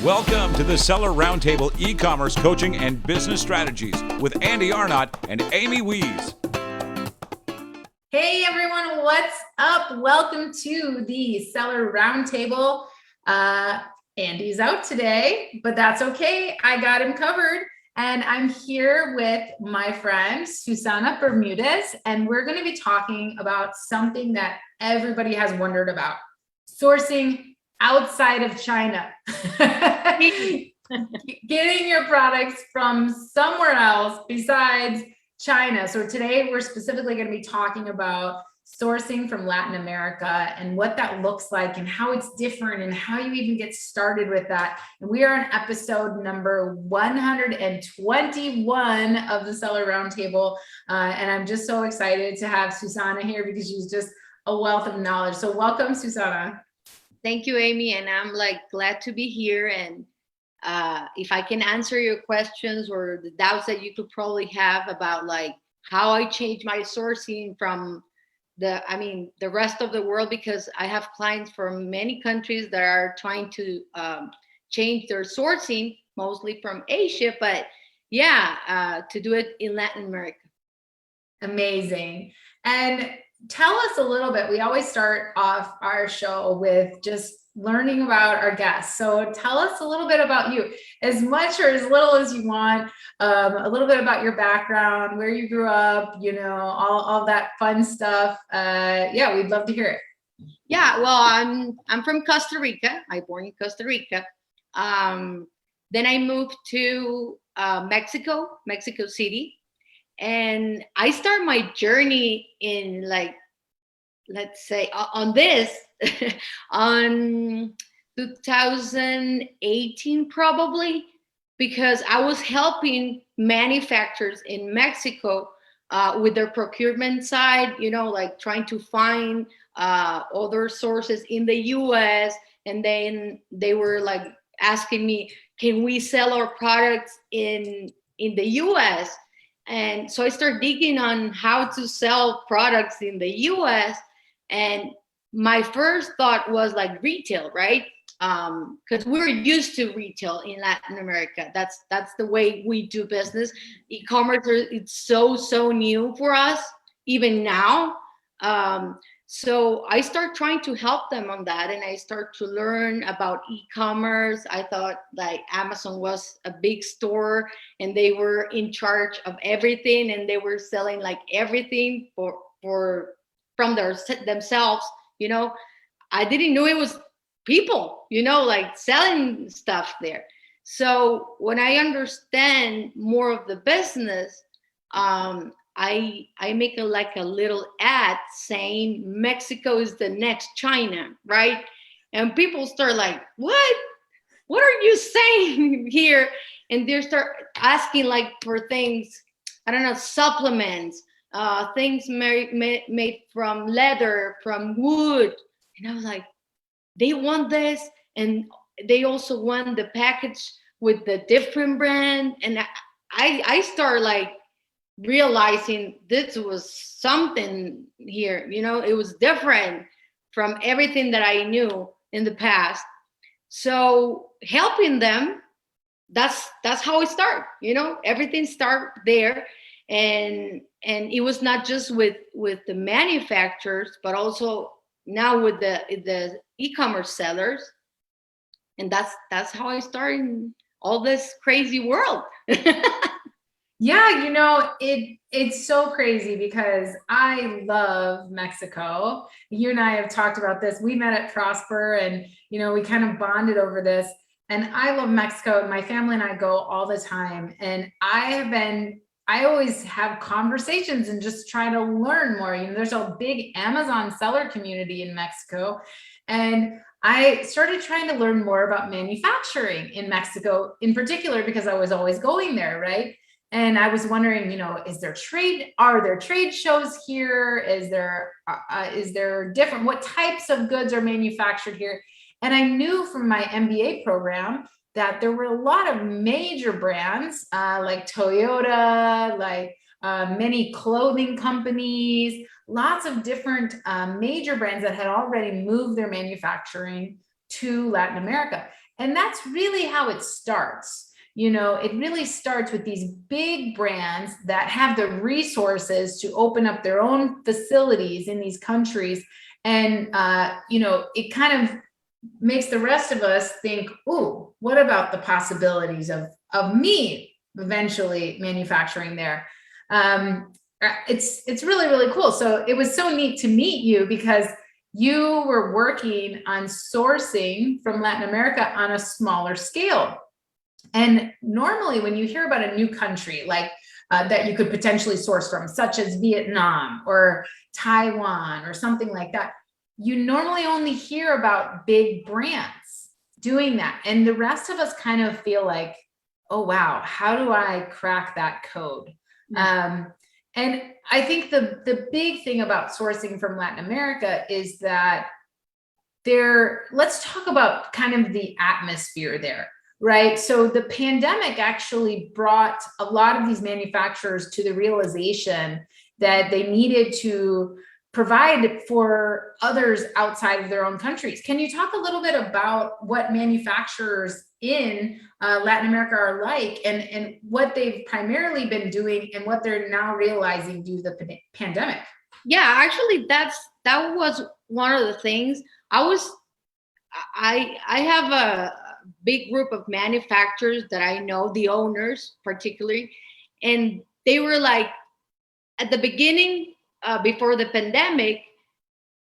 Welcome to the Seller Roundtable e-commerce coaching and business strategies with Andy Arnott and Amy Wees. Hey everyone, what's up? Welcome to the Seller Roundtable. Andy's out today, but that's okay. I got him covered. And I'm here with my friend, Susana Bermudez, and we're going to be talking about something that everybody has wondered about: sourcing outside of China. Getting your products from somewhere else besides China. So today we're specifically going to be talking about sourcing from Latin America and what that looks like and how it's different and how you even get started with that. And we are on episode number 121 of the Seller Roundtable. And I'm just so excited to have Susana here because she's just a wealth of knowledge. So welcome, Susana. Thank you, Amy. And I'm glad to be here. And if I can answer your questions or the doubts that you could probably have about how I change my sourcing from the rest of the world, because I have clients from many countries that are trying to change their sourcing, mostly from Asia, but to do it in Latin America. Amazing. And tell us a little bit. We always start off our show with just learning about our guests. So tell us a little bit about you, as much or as little as you want, a little bit about your background, where you grew up, all that fun stuff. We'd love to hear it. Yeah, well, I'm from Costa Rica. I born in Costa Rica. Then I moved to Mexico City. And I start my journey in let's say on this on 2018 probably, because I was helping manufacturers in Mexico with their procurement side, trying to find other sources in the US. And then they were asking me, can we sell our products in the US? And so I started digging on how to sell products in the US. And my first thought was retail, right? Because we're used to retail in Latin America. That's the way we do business. E-commerce, it's so new for us, even now. So I start trying to help them on that, and I start to learn about e-commerce. I thought Amazon was a big store and they were in charge of everything, and they were selling everything from themselves. I didn't know it was people, selling stuff there. So when I understand more of the business, I make a little ad saying Mexico is the next China, right? And people start what are you saying here? And they start asking for things, I don't know, supplements, things made from leather, from wood. And I was they want this, and they also want the package with the different brand. And I start realizing this was something here, it was different from everything that I knew in the past. So helping them, that's how it started. Everything started there. And it was not just with the manufacturers, but also now with the e-commerce sellers. And that's how I started in all this crazy world. Yeah, it's so crazy because I love Mexico. You and I have talked about this. We met at Prosper and, we kind of bonded over this. And I love Mexico. My family and I go all the time. And I always have conversations and just try to learn more. There's a big Amazon seller community in Mexico. And I started trying to learn more about manufacturing in Mexico in particular, because I was always going there, right? And I was wondering, are there trade shows here? Is there different, what types of goods are manufactured here? And I knew from my MBA program that there were a lot of major brands like Toyota, many clothing companies, lots of different major brands that had already moved their manufacturing to Latin America. And that's really how it starts. You know, it really starts with these big brands that have the resources to open up their own facilities in these countries. And, you know, it kind of makes the rest of us think, ooh, what about the possibilities of me eventually manufacturing there? It's really, really cool. So it was so neat to meet you because you were working on sourcing from Latin America on a smaller scale. And normally when you hear about a new country, like that you could potentially source from, such as Vietnam or Taiwan or something like that, you normally only hear about big brands doing that. And the rest of us kind of feel like, oh, wow, how do I crack that code? And I think the big thing about sourcing from Latin America is that let's talk about kind of the atmosphere there, right? So the pandemic actually brought a lot of these manufacturers to the realization that they needed to provide for others outside of their own countries. Can you talk a little bit about what manufacturers in Latin America are like, and what they've primarily been doing and what they're now realizing due to the pandemic? Yeah, actually, that was one of the things. I have a big group of manufacturers that I know, the owners particularly, and they were like, at the beginning, before the pandemic,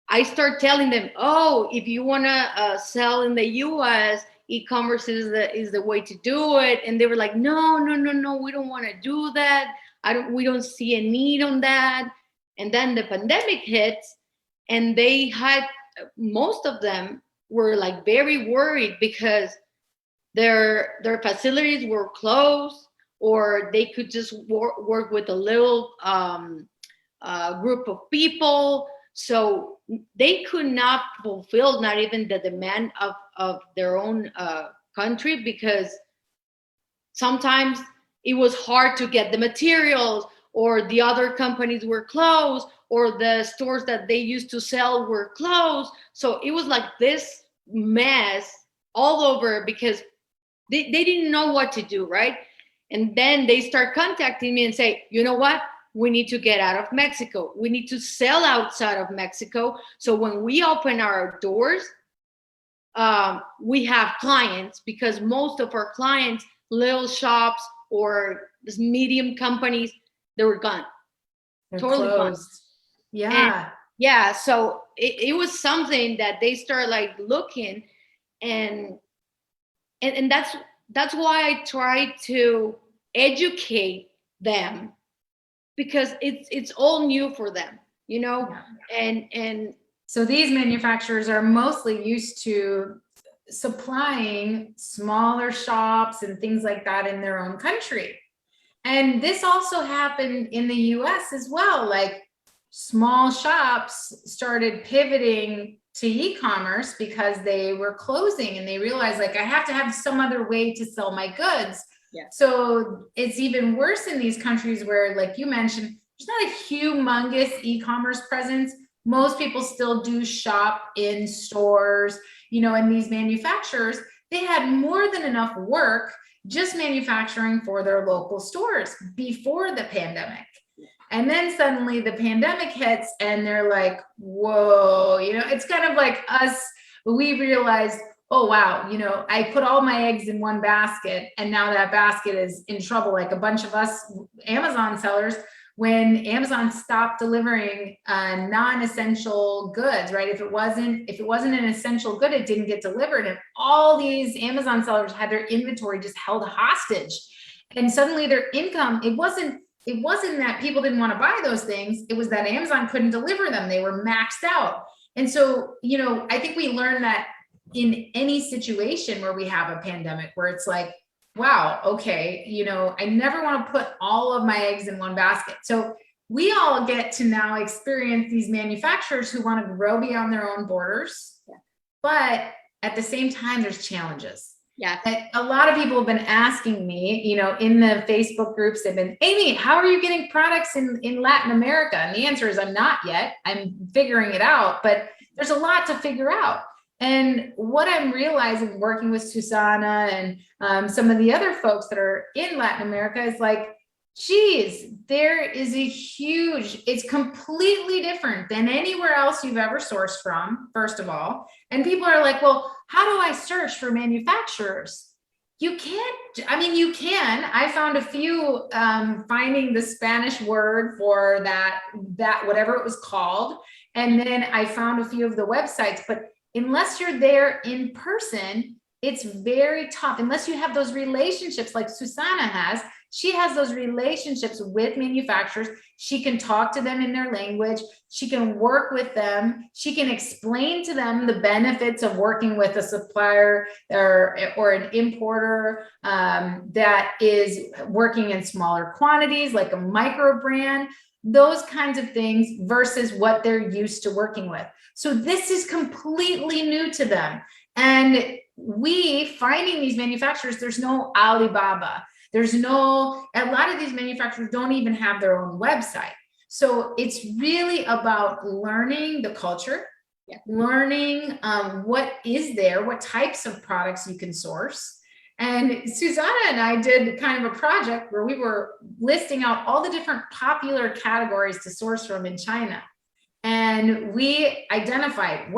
I start telling them, oh, if you want to sell in the US, e-commerce is the way to do it. And they were like, no, we don't want to do that. We don't see a need on that. And then the pandemic hits, and they had, most of them were like very worried because their facilities were closed, or they could just work with a little group of people. So they could not fulfill not even the demand of their own country, because sometimes it was hard to get the materials, or the other companies were closed, or the stores that they used to sell were closed. So it was like this mess all over, because they didn't know what to do, right? And then they start contacting me and say, you know what? We need to get out of Mexico. We need to sell outside of Mexico. So when we open our doors, we have clients, because most of our clients, little shops or medium companies, they were gone. They're totally closed. gone. Yeah. And yeah. So it was something that they start like looking, and that's why I try to educate them, because it's all new for them, you know. Yeah. And So these manufacturers are mostly used to supplying smaller shops and things like that in their own country. And this also happened in the US as well. Like, small shops started pivoting to e-commerce because they were closing, and they realized, like, I have to have some other way to sell my goods. Yeah. So it's even worse in these countries where, like you mentioned, there's not a humongous e-commerce presence. Most people still do shop in stores, you know, and these manufacturers, they had more than enough work just manufacturing for their local stores before the pandemic. And then suddenly the pandemic hits, and they're like, whoa, you know, it's kind of like us. We realized, oh, wow, you know, I put all my eggs in one basket, and now that basket is in trouble. Like a bunch of us Amazon sellers, when Amazon stopped delivering non-essential goods, right? If it wasn't an essential good, it didn't get delivered. And all these Amazon sellers had their inventory just held hostage. And suddenly their income, it wasn't that people didn't want to buy those things. It was that Amazon couldn't deliver them. They were maxed out. And so, you know, I think we learned that in any situation where we have a pandemic, where it's like, wow, okay, you know, I never want to put all of my eggs in one basket. So we all get to now experience these manufacturers who want to grow beyond their own borders. Yeah. But at the same time, there's challenges. Yeah. A lot of people have been asking me, you know, in the Facebook groups, they've been, Amy, how are you getting products in Latin America? And the answer is, I'm not yet. I'm figuring it out, but there's a lot to figure out. And what I'm realizing working with Susana and some of the other folks that are in Latin America is like, geez, there is a huge, it's completely different than anywhere else you've ever sourced from, first of all. And people are like, well, how do I search for manufacturers? You can't, I mean, you can. I found a few finding the Spanish word for that whatever it was called. And then I found a few of the websites, but unless you're there in person, it's very tough. Unless you have those relationships like Susana has, she has those relationships with manufacturers. She can talk to them in their language. She can work with them. She can explain to them the benefits of working with a supplier or an importer that is working in smaller quantities, like a micro brand, those kinds of things versus what they're used to working with. So this is completely new to them. And finding these manufacturers, there's no Alibaba. There's no, a lot of these manufacturers don't even have their own website. So it's really about learning the culture, learning what is there, what types of products you can source. And Susana and I did kind of a project where we were listing out all the different popular categories to source from in China. And we identified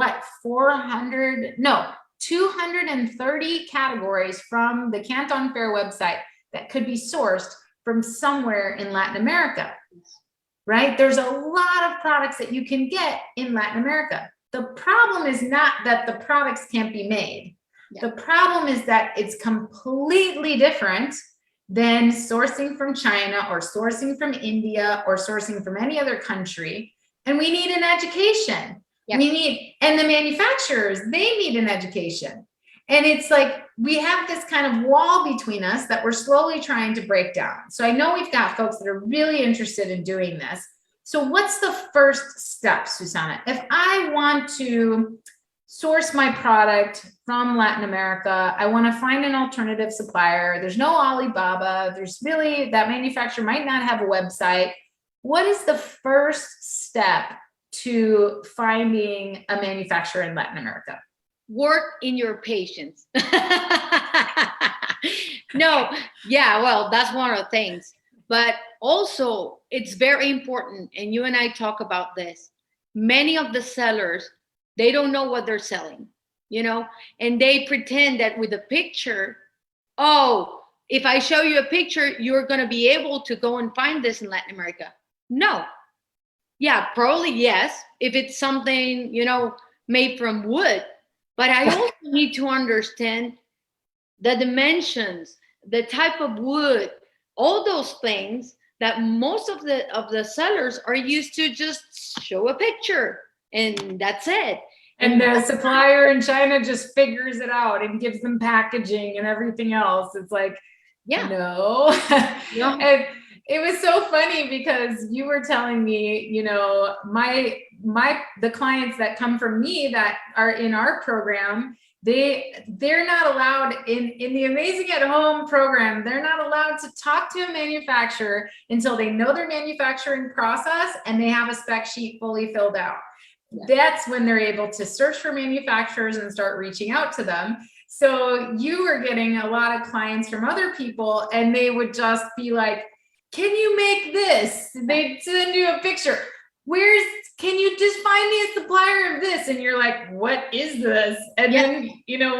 230 categories from the Canton Fair website that could be sourced from somewhere in Latin America, right? There's a lot of products that you can get in Latin America. The problem is not that the products can't be made. Yeah. The problem is that it's completely different than sourcing from China or sourcing from India or sourcing from any other country. And we need an education. Yeah. And the manufacturers, they need an education. And it's like, we have this kind of wall between us that we're slowly trying to break down. So I know we've got folks that are really interested in doing this. So what's the first step, Susana? If I want to source my product from Latin America, I want to find an alternative supplier. There's no Alibaba. That manufacturer might not have a website. What is the first step to finding a manufacturer in Latin America? Work in your patience. No, yeah, well, that's one of the things. But also, it's very important, and you and I talk about this. Many of the sellers, they don't know what they're selling, and they pretend that with a picture, oh, if I show you a picture, you're going to be able to go and find this in Latin America. No. Yeah, probably yes, if it's something, made from wood. But I also need to understand the dimensions, the type of wood, all those things that most of the sellers are used to just show a picture and that's it. And the supplier in China just figures it out and gives them packaging and everything else. It's like, no. And it was so funny because you were telling me, the clients that come from me that are in our program, they're not allowed in the Amazing at Home program. They're not allowed to talk to a manufacturer until they know their manufacturing process and they have a spec sheet fully filled out. Yeah. That's when they're able to search for manufacturers and start reaching out to them. So you were getting a lot of clients from other people and they would just be like, can you make this? They'd send you a picture. Can you just find me a supplier of this? And you're like, what is this? And then,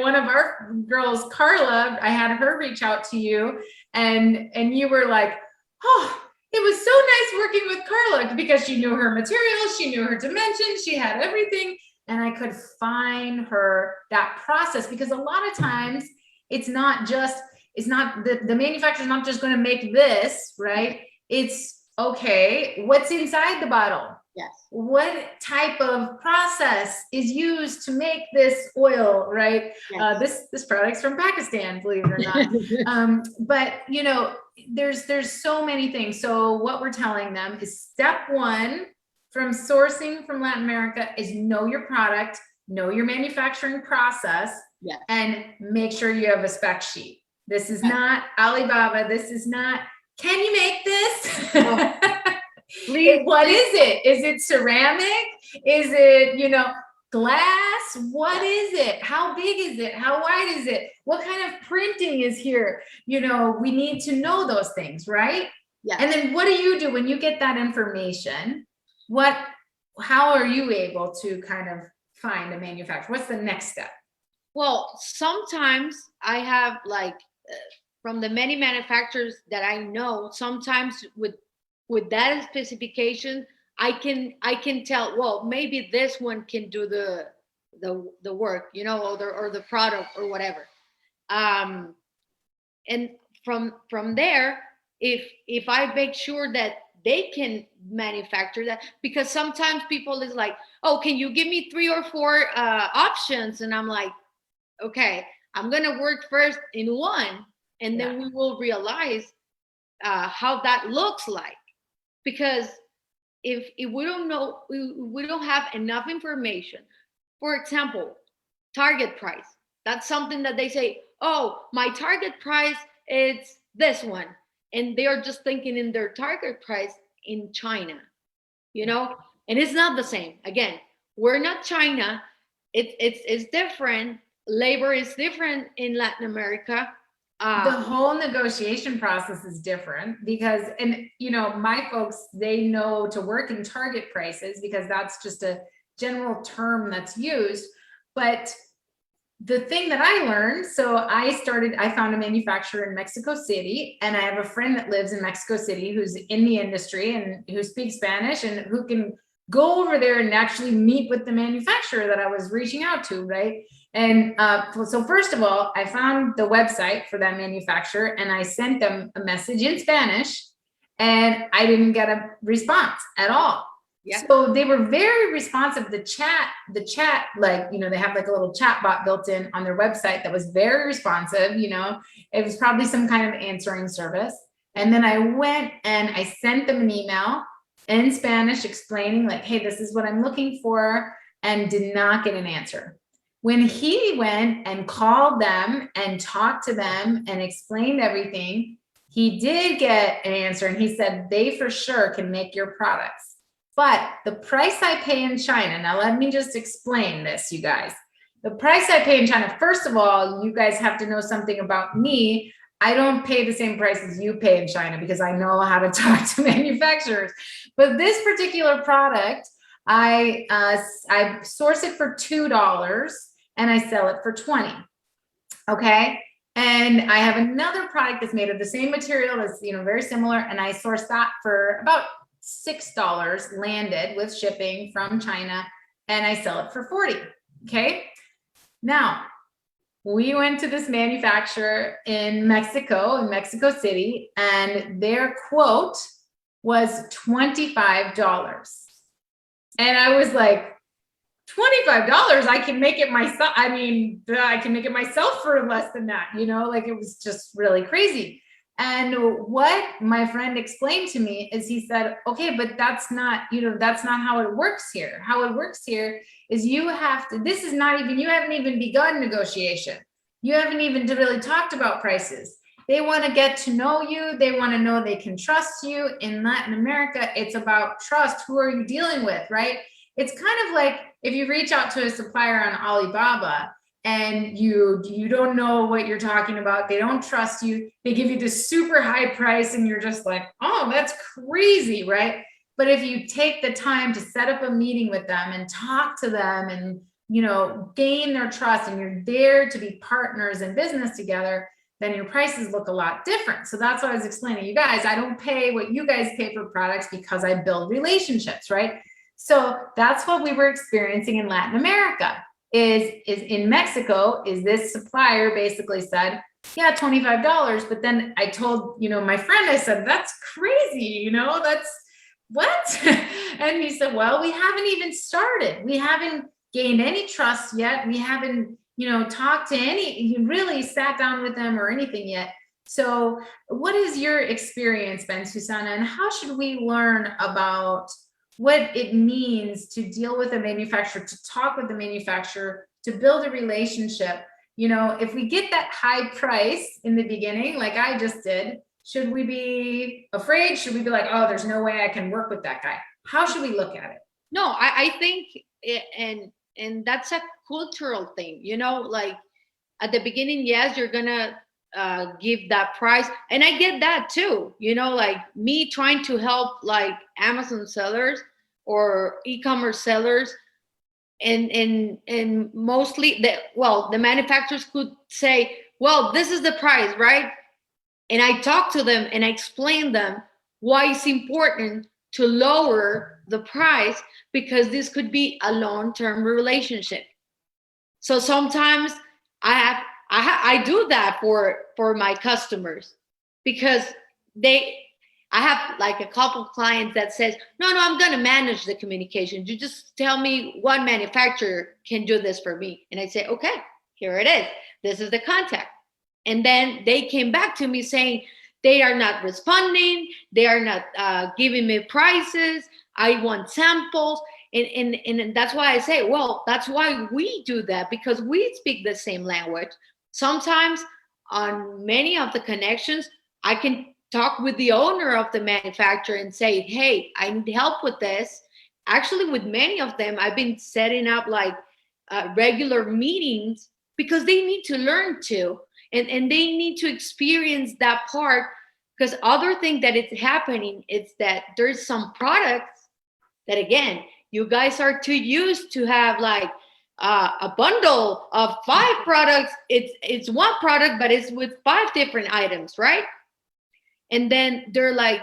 one of our girls, Carla, I had her reach out to you and you were like, oh, it was so nice working with Carla because she knew her materials, she knew her dimensions, she had everything. And I could find her that process because a lot of times the manufacturer's not just going to make this, right? It's okay, what's inside the bottle? Yes. What type of process is used to make this oil, right? Yes. This product's from Pakistan, believe it or not. But there's so many things. So what we're telling them is step one from sourcing from Latin America is know your product, know your manufacturing process, and make sure you have a spec sheet. This is not Alibaba. This is not, can you make this? Please. What is it? Is it ceramic? Is it, glass? What is it? How big is it? How wide is it? What kind of printing is here? We need to know those things, right? Yeah. And then what do you do when you get that information? How are you able to kind of find a manufacturer? What's the next step? Well, sometimes I have from the many manufacturers that I know, sometimes with that specification, I can tell, well, maybe this one can do the work, or the product or whatever. And from there, if I make sure that they can manufacture that, because sometimes people is like, oh, can you give me 3 or 4 options? And I'm like, okay, I'm gonna work first in one, and then we will realize how that looks like. Because if we don't know, we don't have enough information. For example, target price. That's something that they say, oh, my target price is this one, and they are just thinking in their target price in China, and it's not the same. Again, we're not China. It's different. Labor is different in Latin America. The whole negotiation process is different because, and my folks, they know to work in target prices because that's just a general term that's used. But the thing that I learned, so I found a manufacturer in Mexico City, and I have a friend that lives in Mexico City who's in the industry and who speaks Spanish and who can go over there and actually meet with the manufacturer that I was reaching out to, right? And so first of all, I found the website for that manufacturer and I sent them a message in Spanish and I didn't get a response at all. Yeah. So they were very responsive. The chat, they have like a little chat bot built in on their website that was very responsive. It was probably some kind of answering service. And then I went and I sent them an email in Spanish explaining like, hey, this is what I'm looking for, and did not get an answer. When he went and called them and talked to them and explained everything, he did get an answer. And he said, they for sure can make your products. But the price I pay in China, now let me just explain this, you guys. The price I pay in China, first of all, you guys have to know something about me. I don't pay the same price as you pay in China because I know how to talk to manufacturers. But this particular product, I source it for $2 and I sell it for $20. Okay. And I have another product that's made of the same material that's, very similar. And I source that for about $6 landed with shipping from China. And I sell it for $40. Okay. Now we went to this manufacturer in Mexico City, and their quote was $25. And I was like, $25, I can make it myself. I mean, I can make it myself for less than that, it was just really crazy. And what my friend explained to me is he said, okay, but that's not how it works here. How it works here is you haven't even begun negotiation. You haven't even really talked about prices. They want to get to know you. They want to know they can trust you. In Latin America, it's about trust. Who are you dealing with, right? It's kind of like if you reach out to a supplier on Alibaba and you don't know what you're talking about, they don't trust you, they give you this super high price and you're just like, oh, that's crazy, right? But if you take the time to set up a meeting with them and talk to them and, gain their trust, and you're there to be partners in business together, then your prices look a lot different. So that's what I was explaining. You guys, I don't pay what you guys pay for products because I build relationships, right? So that's what we were experiencing in Latin America. Is in Mexico, is this supplier basically said, yeah, $25. But then I told, my friend, I said, that's crazy, that's what? And he said, well, we haven't even started. We haven't gained any trust yet. We haven't, talked to really sat down with them or anything yet. So what is your experience been, Susana, and how should we learn about what it means to deal with a manufacturer, to talk with the manufacturer, to build a relationship? If we get that high price in the beginning, like I just did, should we be afraid? Should we be like, oh, there's no way I can work with that guy? How should we look at it? No, I think, and and that's a cultural thing, you know, like at the beginning, yes, you're gonna give that price, and I get that too, you know, like me trying to help like Amazon sellers or e-commerce sellers, and mostly the manufacturers could say, well, this is the price, right? And I talk to them and I explain them why it's important to lower the price, because this could be a long-term relationship. So sometimes I do that for my customers, because they I have like a couple clients that says, no, I'm going to manage the communication. You just tell me what manufacturer can do this for me. And I say, okay, here it is. This is the contact. And then they came back to me saying they are not responding. They are not giving me prices. I want samples. And that's why I say, well, that's why we do that, because we speak the same language. Sometimes on many of the connections, I can talk with the owner of the manufacturer and say, hey, I need help with this. Actually, with many of them, I've been setting up like regular meetings, because they need to learn too. And they need to experience that part, because other thing that is happening is that there's some products that, again, you guys are too used to have like a bundle of 5 products. It's one product, but it's with 5 different items, right? And then they're like,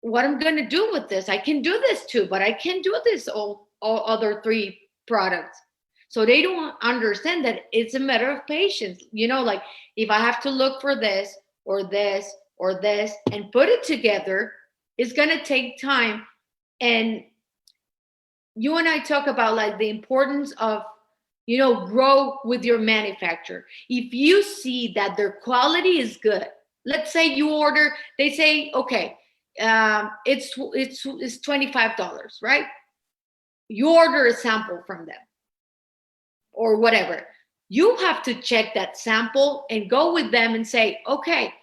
what I'm going to do with this? I can do this too, but I can't do this all other 3 products. So they don't understand that it's a matter of patience. You know, like if I have to look for this or this or this and put it together, it's going to take time. And you and I talk about like the importance of, you know, grow with your manufacturer. If you see that their quality is good, let's say you order, they say, okay, it's $25, right? You order a sample from them or whatever. You have to check that sample and go with them and say, okay,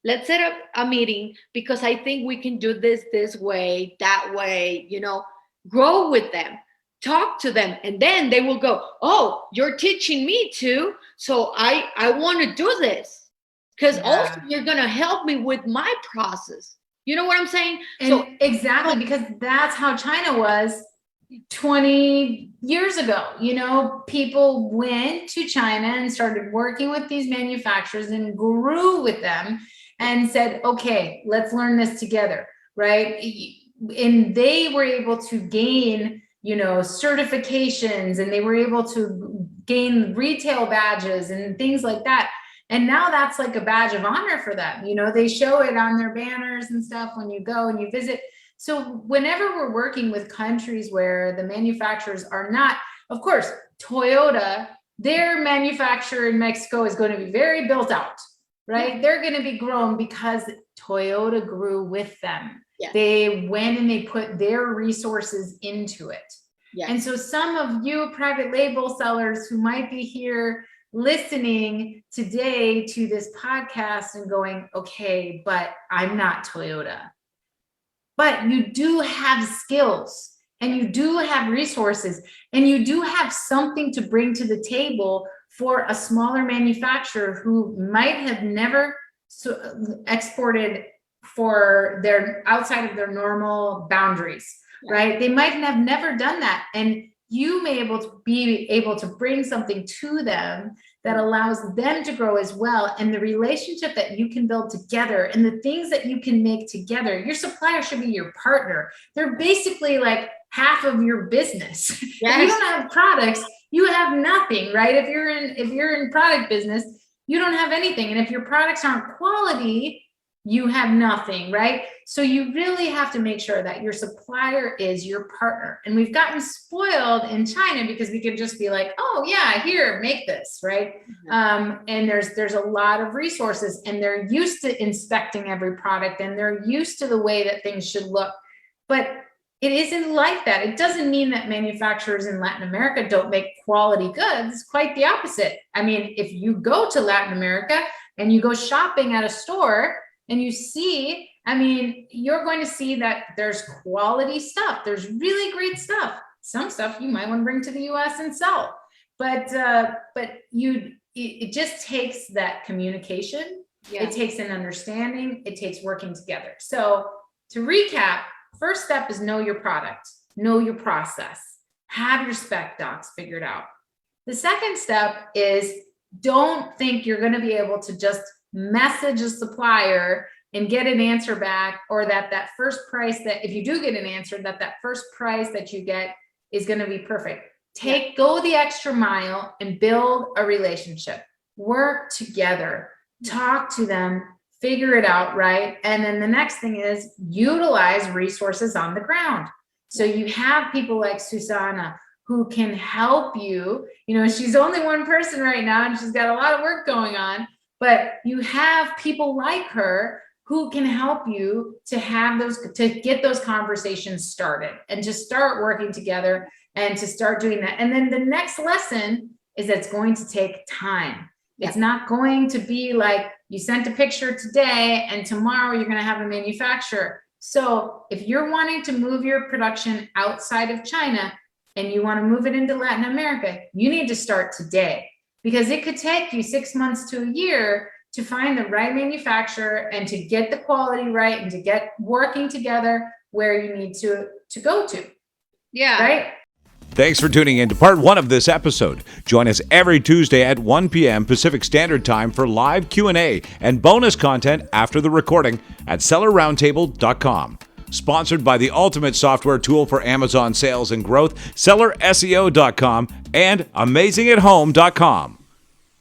let's set up a meeting, because I think we can do this way, that way, you know, grow with them, talk to them, and then they will go, oh, you're teaching me too, so I want to do this, because also you're going to help me with my process. You know what I'm saying? And so exactly, because that's how China was 20 years ago. You know, people went to China and started working with these manufacturers and grew with them and said, okay, let's learn this together, right? And they were able to gain, you know, certifications, and they were able to gain retail badges and things like that. And now that's like a badge of honor for them. You know, they show it on their banners and stuff when you go and you visit. So whenever we're working with countries where the manufacturers are not, of course, Toyota, their manufacturer in Mexico is going to be very built out, right? Yeah. They're going to be grown because Toyota grew with them. Yeah. They went and they put their resources into it. Yeah. And so some of you private label sellers who might be here listening today to this podcast and going, okay, but I'm not Toyota. But you do have skills, and you do have resources, and you do have something to bring to the table for a smaller manufacturer who might have never exported for their outside of their normal boundaries, right? They might have never done that. And you may be able to bring something to them that allows them to grow as well. And the relationship that you can build together and the things that you can make together, your supplier should be your partner. They're basically like half of your business. Yes. If you don't have products, you have nothing, right? If you're in product business, you don't have anything. And if your products aren't quality, you have nothing, right? So you really have to make sure that your supplier is your partner. And we've gotten spoiled in China because we can just be like, oh yeah, here, make this, right? Mm-hmm. And there's a lot of resources, and they're used to inspecting every product, and they're used to the way that things should look. But it isn't like that. It doesn't mean that manufacturers in Latin America don't make quality goods. Quite the opposite. I mean, if you go to Latin America and you go shopping at a store, and you see, I mean, you're going to see that there's quality stuff. There's really great stuff. Some stuff you might want to bring to the US and sell. But it just takes that communication. Yeah. It takes an understanding. It takes working together. So to recap, first step is know your product, know your process, have your spec docs figured out. The second step is don't think you're going to be able to just message a supplier and get an answer back, or that first price, that if you do get an answer, that first price that you get is going to be perfect. Go the extra mile and build a relationship. Work together, talk to them, figure it out, right? And then the next thing is utilize resources on the ground. So you have people like Susana who can help you. She's only one person right now and she's got a lot of work going on, but you have people like her who can help you to get those conversations started and to start working together and to start doing that. And then the next lesson is that it's going to take time. It's not going to be like you sent a picture today and tomorrow you're going to have a manufacturer. So if you're wanting to move your production outside of China and you want to move it into Latin America, you need to start today, because it could take you 6 months to a year to find the right manufacturer and to get the quality right and to get working together where you need to go to. Yeah. Right? Thanks for tuning in to part 1 of this episode. Join us every Tuesday at 1 p.m. Pacific Standard Time for live Q&A and bonus content after the recording at sellerroundtable.com. Sponsored by the ultimate software tool for Amazon sales and growth, sellerseo.com and amazingathome.com.